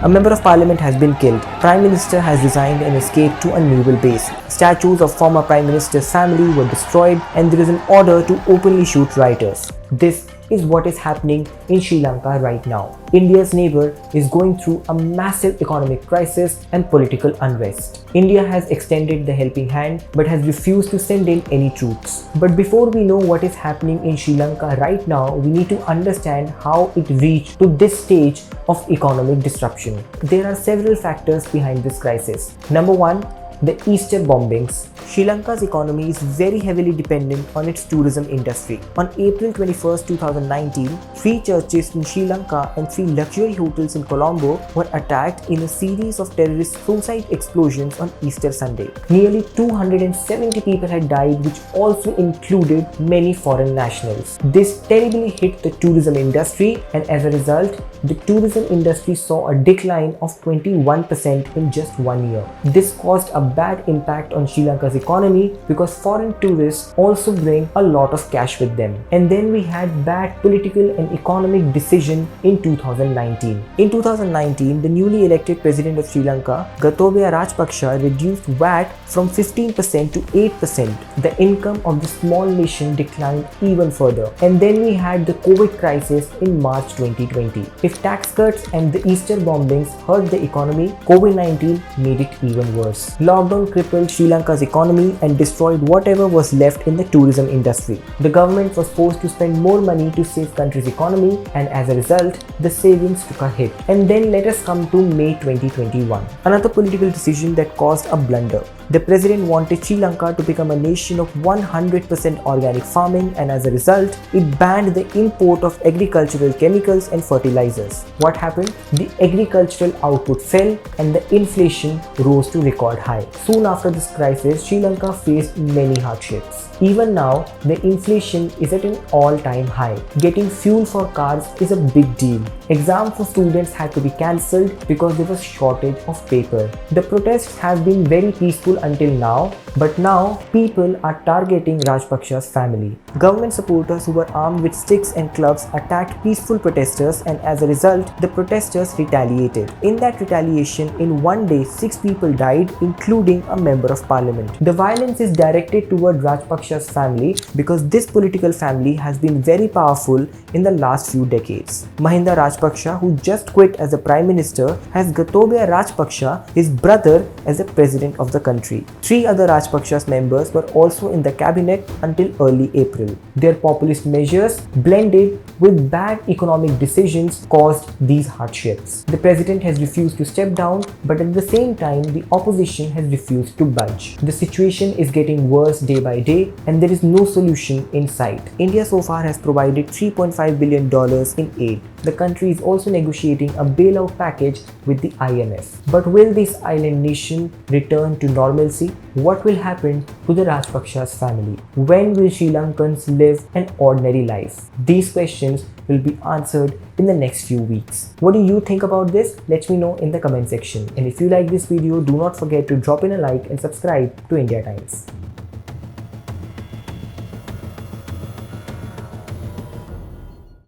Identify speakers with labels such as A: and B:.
A: A member of parliament has been killed. Prime Minister has resigned and escaped to a naval base. Statues of former Prime Minister's family were destroyed and there is an order to openly shoot rioters. This is what is happening in Sri Lanka right now. India's neighbor is going through a massive economic crisis and political unrest. India has extended the helping hand but has refused to send in any troops. But before we know what is happening in Sri Lanka right now, we need to understand how it reached to this stage of economic disruption. There are several factors behind this crisis. Number one, the Easter bombings. Sri Lanka's economy is very heavily dependent on its tourism industry. On April 21, 2019, 3 churches in Sri Lanka and 3 luxury hotels in Colombo were attacked in a series of terrorist suicide explosions on Easter Sunday. Nearly 270 people had died, which also included many foreign nationals. This terribly hit the tourism industry, and as a result, the tourism industry saw a decline of 21% in just 1 year. This caused a bad impact on Sri Lanka's economy because foreign tourists also bring a lot of cash with them. And then we had bad political and economic decision in 2019. In 2019, the newly elected president of Sri Lanka, Gotabaya Rajapaksa, reduced VAT from 15% to 8%. The income of the small nation declined even further. And then we had the COVID crisis in March 2020. If tax cuts and the Easter bombings hurt the economy, COVID-19 made it even worse. Lockdown crippled Sri Lanka's economy and destroyed whatever was left in the tourism industry. The government was forced to spend more money to save country's economy, and as a result, the savings took a hit. And then let us come to May 2021. Another political decision that caused a blunder. The president wanted Sri Lanka to become a nation of 100% organic farming, and as a result, it banned the import of agricultural chemicals and fertilizers. What happened? The agricultural output fell and the inflation rose to record high. Soon after this crisis, Sri Lanka faced many hardships. Even now, the inflation is at an all-time high. Getting fuel for cars is a big deal. Exams for students had to be cancelled because there was shortage of paper. The protests have been very peaceful until now, but now people are targeting Rajapaksa's family. Government supporters who were armed with sticks and clubs attacked peaceful protesters, and as a result, the protesters retaliated. In that retaliation, in one day, 6 people died, including a member of parliament. The violence is directed toward Rajapaksa's family because this political family has been very powerful in the last few decades. Mahinda Rajapaksa, who just quit as a prime minister, has Gotabaya Rajapaksa, his brother, as the president of the country. 3 other Rajapaksa's members were also in the cabinet until early April. Their populist measures, blended with bad economic decisions, caused these hardships. The president has refused to step down, but at the same time, the opposition has refused to budge. The situation is getting worse day by day, and there is no solution in sight. India so far has provided $3.5 billion in aid. The country is also negotiating a bailout package with the IMF. But will this island nation return to normalcy? What will happen to the Rajapaksa's family? When will Sri Lankans live an ordinary life? These questions will be answered in the next few weeks. What do you think about this? Let me know in the comment section. And if you like this video, do not forget to drop in a like and subscribe to India Times.